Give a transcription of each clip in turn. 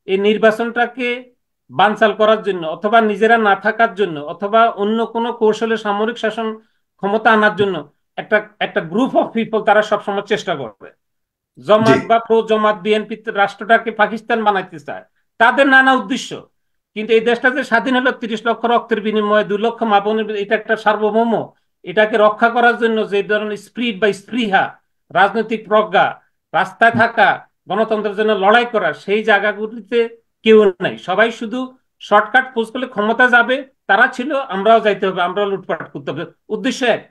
এই নির্বাচনটাকে বানচাল করার জন্য অথবা নিজেরা না থাকার জন্য অথবা অন্য কোনো কৌশলে সামরিক শাসন ক্ষমতা আনার জন্য একটা একটা গ্রুপ অফ পিপল তারা সবসময় চেষ্টা করবে। জি। জমাত বা প্রো জমাত বিএনপি রাষ্ট্রটাকে পাকিস্তান বানাইতে চায়, তাদের নানা উদ্দেশ্য। কিন্তু এই দেশটা যে স্বাধীন হলো 30 লক্ষ রক্তের বিনিময়ে, 2 লক্ষ মা বোনের এটা একটা সার্বভৌম, এটাকে রক্ষা করার জন্য যে ধরনের স্পিরিট বা স্পৃহা, রাজনৈতিক প্রজ্ঞা, রাস্তায় থাকা, গণতন্ত্রের জন্য লড়াই করা, সেই জায়গাগুলিতে কেউ নাই। সবাই শুধু শর্টকাট খোঁজ করলে ক্ষমতা যাবে, তারা ছিল, আমরাও যাইতে হবে, আমরাও লুটপাট করতে হবে, উদ্দেশ্য এক।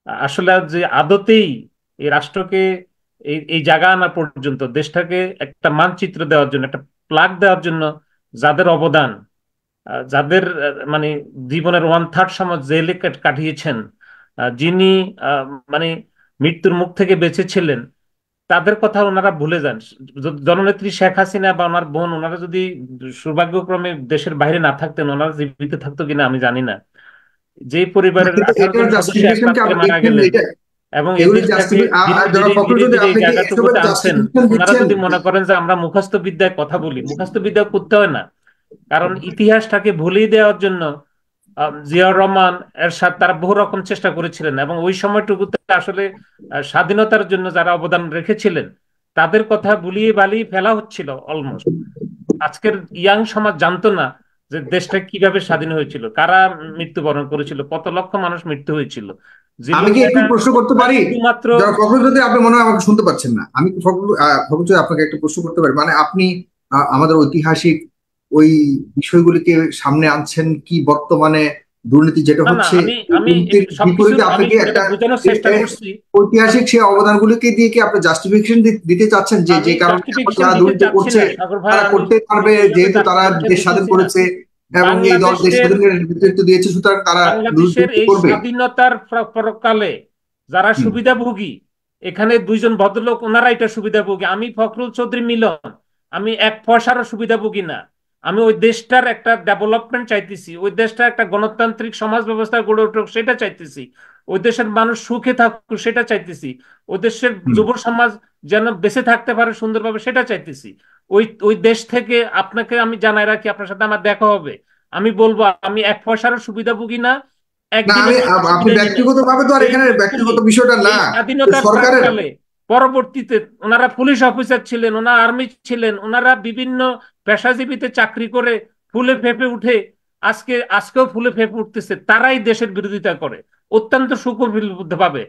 আসলে যে আদতেই এই রাষ্ট্রকে এই এই জায়গা আনা পর্যন্ত, দেশটাকে একটা মানচিত্র দেওয়ার জন্য, একটা প্লাগ দেওয়ার জন্য যাদের অবদান, যাদের মানে জীবনের 1/3 সময় জেলে কাটিয়েছেন, যিনি আহ, মানে মৃত্যুর মুখ থেকে বেঁচেছিলেন, তাদের কথা ওনারা ভুলে যান। জননেত্রী শেখ হাসিনা বা ওনার বোন, ওনারা যদি সৌভাগ্যক্রমে দেশের বাইরে না থাকতেন, ওনারা জীবিত থাকতো কিনা আমি জানি না। যে না, পরিবারের কিন্তু 18 এটার জন সদস্য এক জাস্টিফিকেশন কি রাত্রে আপনি মারা দেখছেন? গেলেন এটা এবং এই এগুলি দেশটাকে জাস্টিফিক, ধীরে ধীরে জনাব ধীরে ফখরুল যদি ধীরে এই আপনি কি এসবের জায়গাটুকুতে আনছেন। জাস্টিফিকেশন ওনারা দিচ্ছেন? যদি মনে করেন যে আমরা মুখস্থ বিদ্যায় কথা বলি, মুখস্থ বিদ্যা করতে হয় না। কারণ ইতিহাসটাকে ভুলিয়ে দেওয়ার জন্য জিয়াউর রহমান, এরশাদ, তারা বহু রকম চেষ্টা করেছিলেন এবং ওই সময়টুকুতে আসলে স্বাধীনতার জন্য যারা অবদান রেখেছিলেন তাদের কথা ভুলিয়ে বালিয়ে ফেলা হচ্ছিল অলমোস্ট। আজকের ইয়াং সমাজ জানতো না যে দেশটা কিভাবে স্বাধীন হয়েছিল, কারা মৃত্যুবরণ করেছিল, কত লক্ষ মানুষ মৃত্যু হয়েছিল। আমি জিল্লুর কি একটু ভাইরা প্রশ্ন করতে পারি? শুধুমাত্র যারা ফখরুল, যদি আপনি মনে হয় আমাকে শুনতে পাচ্ছেন না, আমি কি ফখরুল, ফখরুল যদি আপনাকে একটা প্রশ্ন করতে পারি, মানে আপনি আমাদের ঐতিহাসিক ওই বিষয়গুলিকে সামনে আনছেন কি বর্তমানে দুর্নীতি যেটা না না, হচ্ছে, আমি এই আমি দুর্নীতির সবকিছু বিপরীতে আপনি আমি কি যেটা একটা বোঝানোর এ- চেষ্টা এ- করছি। আমি ঐতিহাসিক সেই অবদানগুলিকে দিয়ে কি আপনি জাস্টিফিকেশন দিতে চাচ্ছেন যে আমি যে কারণে এখন জাস্টিফিকেশন যারা দিতে দুর্নীতি চাচ্ছি করছে না সাগর ভাই, তারা আমি করতে আমি পারবে, ওইভাবে যেহেতু তারা জাস্টিফিকেশন দেশ স্বাধীন দিতেছি না। করেছে এবং এই দল দেশ বাংলাদেশের স্বাধীনের নেতৃত্ব দিয়েছে, সুতরাং তারা বাংলাদেশের দুর্নীতি এই করবে। স্বাধীনতার পরকালে যারা হুম। সুবিধাভোগী, এখানে দুইজন ভদ্রলোক, ওনারা এটা সুবিধাভোগী। আমি ফখরুল চৌধুরী মিলন, আমি এক পয়সারও সুবিধাভোগী না। আমি ওই দেশটার একটা ডেভেলপমেন্ট চাইতেছি, ওই দেশটা একটা গণতান্ত্রিক সমাজ ব্যবস্থা গড়ে উঠুক সেটা চাইতেছি, ওই দেশের মানুষ সুখে থাকুক সেটা চাইতেছি, ওই দেশের হুম। যুব সমাজ যেন বেঁচে থাকতে পারে সুন্দরভাবে সেটা চাইতেছি। ওই ওই দেশ থেকে আপনাকে আমি জানাই রাখি, আপনার সাথে আমার দেখা হবে, আমি বলবো আমি এক পয়সারও সুবিধাভোগী না, না, একদিনের আমি জন্য আপনি সুবিধা নিই নাই। ব্যক্তিগত ভাবে তো আর এখানে ফেসবুকগুলি ব্যক্তিগত বিষয়টা না, এই তো স্বাধীনতার সরকারের। প্রাককালে, পরবর্তীতে ওনারা পুলিশ অফিসার ছিলেন, ওনারা আর্মি ছিলেন, ওনারা বিভিন্ন পেশাজীবীতে চাকরি করে ফুলে ফেঁপে উঠে আজকেও ফুলে ফেঁপে উঠতেছে, তারাই দেশের বিরোধিতা করে অত্যন্ত সুকল্পিতভাবে,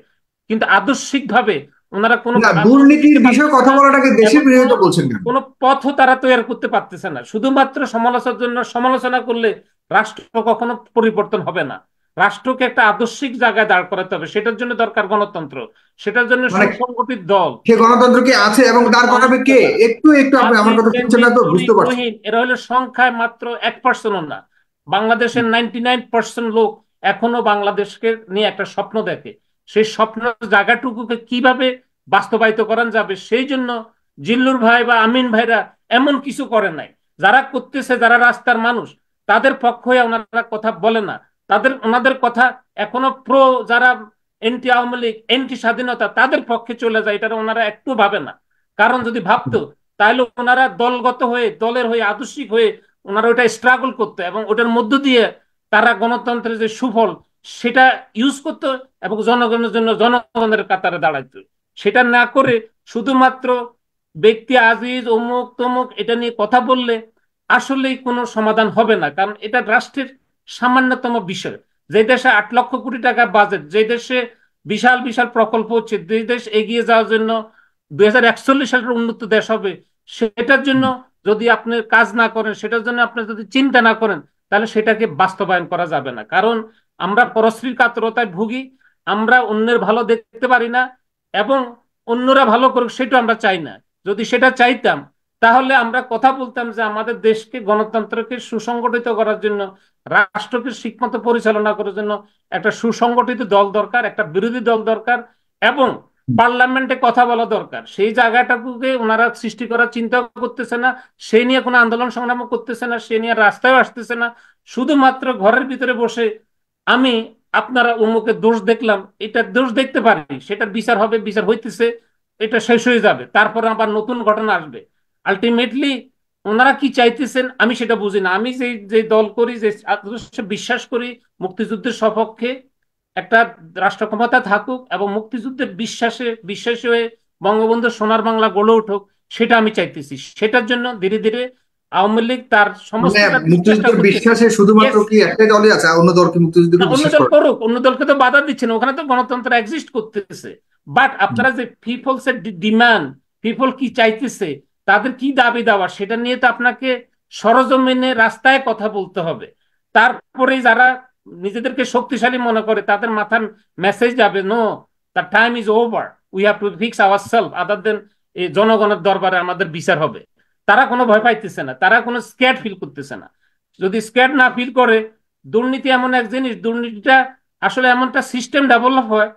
কিন্তু আদর্শিক ভাবে ওনারা কোনো না, কাজ দুর্নীতির করতে বিষয়ে পারতেছে কথা না বলাটাকে এবং দেশের কোনো বিরোধিতা বলছেন কেন? কোনো পথও তারা তৈরি করতে পারতেছে না। শুধুমাত্র সমালোচনার জন্য সমালোচনা করলে রাষ্ট্র কখনো পরিবর্তন হবে না। রাষ্ট্রকে একটা আদর্শিক জায়গায় দাঁড় করাতে হবে, সেটার জন্য দরকার গণতন্ত্র, সেটার জন্য মানে সুসংগঠিত দল, সে গণতন্ত্র কি আছে এবং দাঁড় করাবে কে? মানসিকতা। একটু একটু আপনি আমার আসিফ, কথা শুনছেন না বেনজির, তো, তুহিন, বুঝতে পারছেন। রহিম, এরা হলো সংখ্যায় মাত্র 1% না। বাংলাদেশের 99% লোক এখনো বাংলাদেশকে নিয়ে একটা স্বপ্ন দেখে। সেই স্বপ্ন জায়গাটুকুকে কিভাবে বাস্তবায়িত করান যাবে সেই জন্য জিল্লুর ভাই বা আমিন ভাইরা এমন কিছু করে নাই। যারা করতেছে, যারা রাস্তার মানুষ, তাদের পক্ষ হয়ে ওনারা কথা বলে না। ওনাদের কথা এখনো যারা এন্টি আওয়ামী লীগ, এন্টি স্বাধীনতা, তাদের পক্ষে চলে যায়, এটা ওনারা একটু ভাবে না। কারণ যদি ভাবতো তাহলে ওনারা দলগত হয়ে, দলের হয়ে, আদর্শিক হয়ে ওনারা ওটা স্ট্রাগল করতো এবং ওটার মধ্য দিয়ে তারা গণতন্ত্রের যে সুফল সেটা ইউজ করতো এবং জনগণের জন্য জনগণের কাতারে দাঁড়াইতো। সেটা না করে শুধুমাত্র ব্যক্তি আজিজ অমুক তমুক এটা নিয়ে কথা বললে আসলেই কোনো সমাধান হবে না। কারণ এটা রাষ্ট্রের সামান্যতম বিষয়। যে দেশে 8 লক্ষ কোটি টাকা বাজেট, যে দেশে বিশাল বিশাল প্রকল্প হচ্ছে, যে দেশ এগিয়ে যাওয়ার জন্য 2041 সালের উন্নত দেশ হবে, সেটার জন্য যদি আপনি কাজ না করেন, সেটার জন্য আপনি যদি চিন্তা না করেন, তাহলে সেটাকে বাস্তবায়ন করা যাবে না। কারণ আমরা পরশ্রীর কাতরতায় ভুগি, আমরা অন্যের ভালো দেখতে পারি না এবং অন্যরা ভালো করুক সেটা আমরা চাই না। যদি সেটা চাইতাম তাহলে আমরা কথা বলতাম যে আমাদের দেশকে, গণতন্ত্রকে সুসংগঠিত করার জন্য, রাষ্ট্রকে ঠিকমতো পরিচালনা করার জন্য একটা সুসংগঠিত দল দরকার, একটা বিরোধী দল দরকার এবং পার্লামেন্টে কথা বলা দরকার। সেই জায়গাটাকে ওনারা সৃষ্টি করার চিন্তা করতেছে না, সে নিয়ে কোনো আন্দোলন সংগ্রাম করতেছে না, সে নিয়ে রাস্তায় আসতেছে না। শুধুমাত্র ঘরের ভিতরে বসে আমি আপনারা অমুকের দোষ দেখলাম, এটা দোষ দেখতে পারি, সেটার বিচার হবে, বিচার হইতেছে, এটা শেষ হয়ে যাবে, তারপর আবার নতুন ঘটনা আসবে। আলটিমেটলি ওনারা কি চাইতেছেন আমি সেটা বুঝি না। আমি যে যে দল করি, যে আদর্শে বিশ্বাস করি, মুক্তিযুদ্ধের সপক্ষে একটা রাষ্ট্র ক্ষমতা থাকুক এবং মুক্তিযুদ্ধের বিশ্বাসী হয়ে বঙ্গবন্ধুর সোনার বাংলা গড়ে উঠুক, সেটা আমি চাইতেছি। সেটার জন্য ধীরে ধীরে আওয়ামী লীগ তার মানে সমস্তটা চেষ্টা মুক্তিযুদ্ধের করতেছে। বিশ্বাসে শুধুমাত্র কি একটাই দলই আছে, অন্য দল কি না, মুক্তিযুদ্ধকে অন্য বিশ্বাস দল করে? করুক, অন্য দলকে তো বাধা দিচ্ছে না, ওখানে তো গণতন্ত্র এক্সিস্ট করতেছে। বাট আপনারা যে পিপলস এর ডিমান্ড, পিপল কি চাইতেছে, তাদের কি দাবি দাওয়া, সেটা নিয়ে তো আপনাকে সরজমিনে রাস্তায় কথা বলতে হবে। তারপরে যারা নিজেদেরকে শক্তিশালী মনে করে তাদের মাথায় মেসেজ যাবে, no, the time is over, we have to fix our self other than এই জনগণের দরবারে আমাদের বিচার হবে। তারা কোনো ভয় পাইতেছে না, তারা কোনো স্ক্যাড ফিল করতেছে না। যদি স্ক্যাড না ফিল করে, দুর্নীতি এমন এক জিনিস, দুর্নীতিটা আসলে এমন একটা সিস্টেম ডেভেলপ হয়,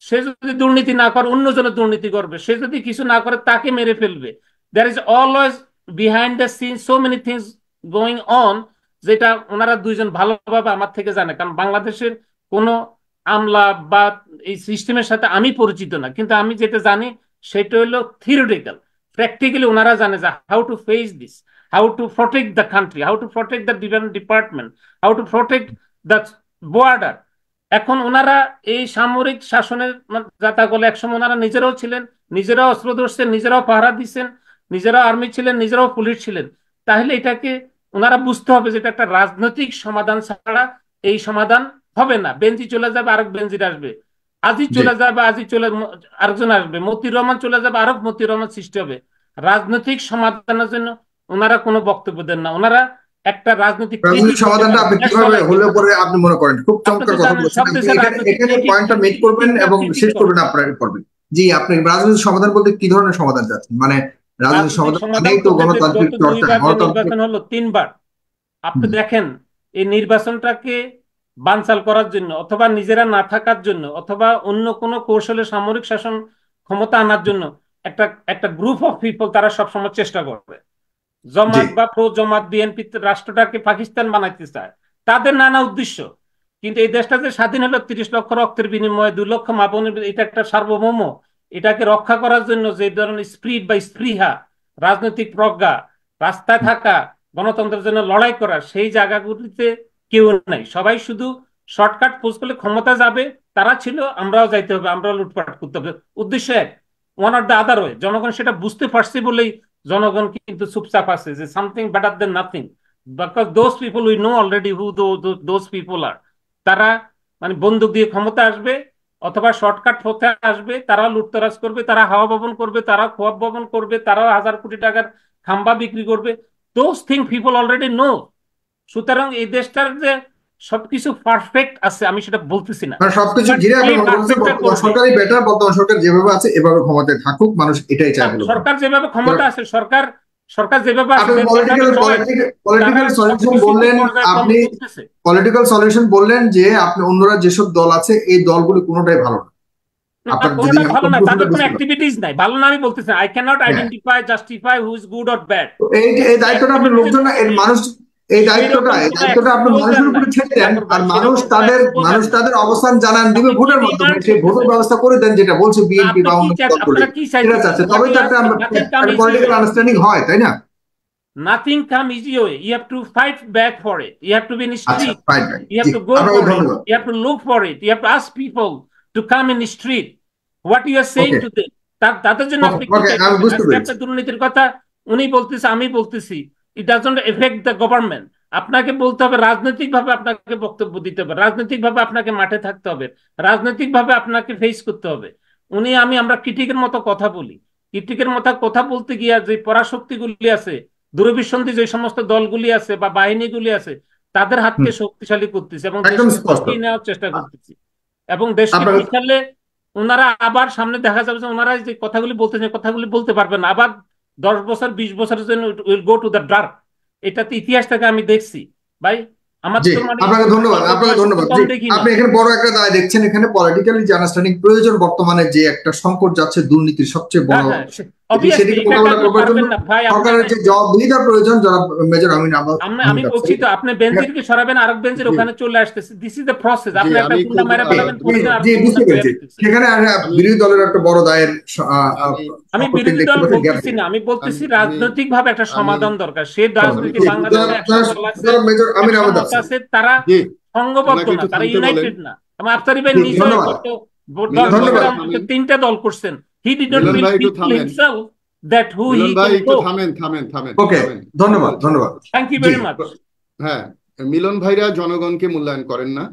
সে যদি দুর্নীতি না করে অন্যজনের দুর্নীতি করবে, সে যদি কিছু না করে তাকে মেরে ফেলবে। There is always behind the scene so many things going on, যেটা ওনারা দুইজন ভালোভাবে আমার থেকে জানে। কারণ বাংলাদেশের কোনো আমলা বা এই সিস্টেমের সাথে আমি পরিচিত না, কিন্তু আমি যেটা জানি সেটা হলো থিওরিটিক্যাল। প্র্যাকটিক্যালি ওনারা জানে যে how to face this, how to protect the country, how to protect the defence department, how to protect the border. এখন ওনারা এই সামরিক শাসনের জাতাকলে একসময় ওনারা নিজেরাও ছিলেন, নিজেরাও অস্ত্র ধরছেন, নিজেরাও পাহারা দিচ্ছেন, নিজেরাও আর্মি ছিলেন, নিজেরাও পুলিশ ছিলেন। তাহলে এটাকে ওনারা বুঝতে হবে যে এটা একটা রাজনৈতিক সমাধান ছাড়া এই সমাধান হবে না। বেঞ্জি চলে যাবে, আরেক বেঞ্জির আসবে, আজি জি। চলে যাবে, আজি চলে আরেকজন আসবে, মতিউর রহমান চলে যাবে, আরেক মতিউর রহমান সৃষ্টি হবে। রাজনৈতিক সমাধানের জন্য ওনারা কোনো বক্তব্য দেন না, ওনারা একটা রাজনৈতিক ট্রিটি রাজনৈতিক করতে সমাধানটা পারে, আপনি দেশ কিভাবে চালাইতে হলে পারে। পরে আপনি মনে করেন? খুব আপনি চমৎকার তো কথা জানেন বলেছেন। সব আপনি দেশের এখানে রাজনৈতিক এখানে ট্রিটি পয়েন্টটা মেক করবেন ট্রিটিটা এবং ট্রিটি শেষ করে। করবেন আপনার করবেন। জি, আপনি রাজনৈতিক সমাধান বলতে কি ধরনের সমাধান চাচ্ছেন? মানে রাজনৈতিক রাজনৈতিক সমাধান সমাধান মানেই তো বলতে যে গণতান্ত্রিক গত চর্চা, দুইবার যে গণতান্ত্রিক। নির্বাচন হলো, তিনবার আপনি হুম, দেখেন, এই নির্বাচনটাকে বানচাল করার জন্য অথবা নিজেরা না থাকার জন্য অথবা অন্য কোনো কৌশলে সামরিক শাসন ক্ষমতা আনার জন্য একটা একটা গ্রুপ অফ পিপল তারা সবসময় চেষ্টা করবে। জি। জমাত বা প্রো জমাত বিএনপি রাষ্ট্রটাকে পাকিস্তান বানাইতে চায়, তাদের নানা উদ্দেশ্য। কিন্তু এই দেশটা যে স্বাধীন হলো 30 লক্ষ রক্তের বিনিময়ে, 2 লক্ষ মা বোনের, এটা একটা সার্বভৌম। এটাকে রক্ষা করার জন্য যে ধরনের স্পিরিট বা স্পৃহা, রাজনৈতিক প্রজ্ঞা, রাস্তায় থাকা, গণতন্ত্রের জন্য লড়াই করা, সেই জায়গাগুলিতে কেউ নাই। সবাই শুধু শর্টকাট খোঁজ করলে ক্ষমতা যাবে, তারা ছিল, আমরাও যাইতে হবে, আমরাও লুটপাট করতে হবে, উদ্দেশ্য এক, one or the other way. জনগণ সেটা বুঝতে পারছে বলেই জনগণ কিন্তু চুপচাপ আছে, যে something better than nothing, because those people we know already who those people are. তারা মানে বন্দুক দিয়ে ক্ষমতা আসবে অথবা শর্টকাট পথে আসবে, তারা লুটতরাজ করবে, তারা হাওয়া ভবন করবে, তারা খোয়াব ভবন করবে, তারাও 1000 কোটি টাকার খাম্বা বিক্রি করবে। Those thing people already no. সুতরাং এই দেশটার যে সবকিছু পারফেক্ট আছে আমি সেটা বলতেছি না, মানে সবকিছু বাট ঘিরে আপনি এই মনে করছেন পারফেক্টটা বর্তমান করবে। সরকারই বেটার, বর্তমান সরকার যেভাবে আছে এভাবে ক্ষমতায় থাকুক, মানুষ এটাই না, চায় বলে মনে সরকার যেভাবে ক্ষমতা হয়। আছে, সরকার সরকার যেভাবে আছে, আপনি যেভাবে পলিটিক্যাল চলে, তারা পলিটিক্যাল সলিউশন সবকিছু তো বললেন। পর্যায়ক্রমে আপনি করতেছে। পলিটিক্যাল সলিউশন বললেন যে আপনি অন্যরা যেসব দল আছে এই দলগুলি কোনোটাই ভালো না। না, আপনার যদি কোনোটা আমি ভালো না, কনক্লুশনটা তাদের কোনো বুঝতে পারি। অ্যাক্টিভিটিস নাই, ভালো না আমি বলতেছি আই ক্যান নট হ্যাঁ, identify justify who is good or bad. তো এই যে এই দায়িত্বটা আপনি অ্যাক্টিভিটিস লোকজন এর মানুষ, এই দায়িত্বটা সেইরকম এই কোনো দায়িত্বটা আপনি এক্সপোজার মানুষের উপরে নাই ছেড়ে দেন। জাফর আর ভাই, সেরকম কোনো এক্সপোজার মানুষ নাই। তাদের অবস্থান জানান দিবে আপনি কি ভোটের মাধ্যমে। ডিমান্ড সেই ভোটের করতেছেন? ব্যবস্থা করে দেন যেটা বলছে না, বিএনপি আপনি বা কি অন্য দলগুলি, আপনারা কি সেটা চাইতেছেন? চাচ্ছে, হোয়াট তবেই ইউ তো আস্কিং, নাথিং কাম একটা ইজি পলিটিক্যাল ওয়ে। আন্ডারস্ট্যান্ডিং হয়, তাই না? Nothing come easy way. You have to fight back for it. You have to be in the আচ্ছা, street. Fine fine, You G, have to go আপনাকে for it. ধন্যবাদ। You have to look for it. You have to ask people to come in the street. What you are saying okay, to them. তাদের জন্য ওকে, আপনি কি ওকে, আমি চাইতেছেন? বুঝতে আজকে পেরেছি। আপনার দুর্নীতির কথা উনি বলতেছে, আমি বলতেছি, it doesn't effect the government. আপনাকে বলতে হবে, রাজনৈতিক ভাবে আপনাকে বক্তব্য দিতে হবে, রাজনৈতিক ভাবে আপনাকে মাঠে থাকতে হবে, রাজনৈতিক ভাবে আপনাকে ফেস করতে হবে। আমরা ক্রিটিকের মতো কথা বলি, ক্রিটিকের মতো কথা বলতে গিয়া যে পরাশক্তিগুলি আছে, দূরভিসন্ধি যে সমস্ত দলগুলি আছে বা বাহিনীগুলি আছে, তাদের হুম, হাতকে শক্তিশালী করতেছি এবং একদম দেশকে স্পষ্ট। পিছিয়ে নেওয়ার চেষ্টা করতেছি। এবং দেশকে আপনার পিছালে ওনারা আবার সামনে দেখা যাবে যে ওনারা যে কথাগুলি বলতেছে, কথাগুলি বলতে পারবেন না আবার 10 বছর 20 বছরের জন্য will go to the dark. এটা তো ইতিহাস থেকে আমি দেখছি ভাই। আমার জি, তো মানে আপনাকে ধন্যবাদ, আপনাকে বয়স তো ধন্যবাদ। কম জি, দেখি না। আপনি এখানে বড় একটা দায় দেখছেন। এখানে পলিটিক্যালি যে আন্ডারস্ট্যান্ডিং প্রয়োজন, বর্তমানে যে একটা সংকট যাচ্ছে দুর্নীতির সবচেয়ে বড় হ্যাঁ, হ্যাঁ, অবভিয়াসলি সেদিকে এটাকে মোকাবেলা আপনি করবার জন্য পারবেন না ভাই। সরকারের যে জবাবদিহিতার প্রয়োজন জনাব মেজর আমিন আমি আহমেদ বলছি আফসারী। তো, আপনি বেনজিরকে সরাবেন, আরেক বেঞ্চের জি ওখানে চলে আসতেছে। This is the process. জি আপনি একটা আমি গুন্ডা খুব মারা ফেলাবেন, জি পরদিন আর জি, বুঝতে গুন্ডা ধরে পেরেছি। দিতেছে। সেখানে আমি বিরোধী দলের একটা বড় দায়ের আমি আমি সম্পত্তি বিরোধী দেখতে দল পাচ্ছেন গ্যাপ বলতেছি না, আমি বলতেছি আমি রাজনৈতিক ভাবে একটা আমি সমাধান দরকার। সে আমি রাজনীতি খুব বাংলাদেশে একশো দল আছে, মেজর আমিন একশো আহমেদ মত আফসারী। আছে, তারা জি সংঘবদ্ধ ওনাকে না, একটু তারা থামতে বলেন। ইউনাইটেড না। আমার আফতারি ভাই জি, নিজেও ধন্যবাদ গত 10 মিলন ভাই বছর ধন্যবাদ। একটু আমাকে থামেন। 3টা দল করছেন। হি ডিড নট মিলন ফিল ভাই একটু পিসফুল থামেন। হিমসেলফ দ্যাট হু হি মিলন ভাই ক্যান একটু গো। থামেন থামেন থামেন ওকে, থামেন। আমি ধন্যবাদ বলছি ধন্যবাদ। Thank you G very much. হ্যাঁ, মিলন ভাইরা জনগণকে মূল্যায়ন করেন না।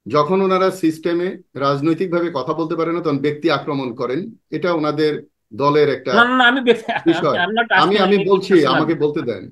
যখন ওনারা সিস্টেমে রাজনৈতিকভাবে কথা বলতে পারে না তখন ব্যক্তি আক্রমণ করেন। এটা ওনাদের দলের একটা না না না, আমি বিষয়। I'm not আমি asking আমি anything বলছি, personal. আমাকে বলতে দেন।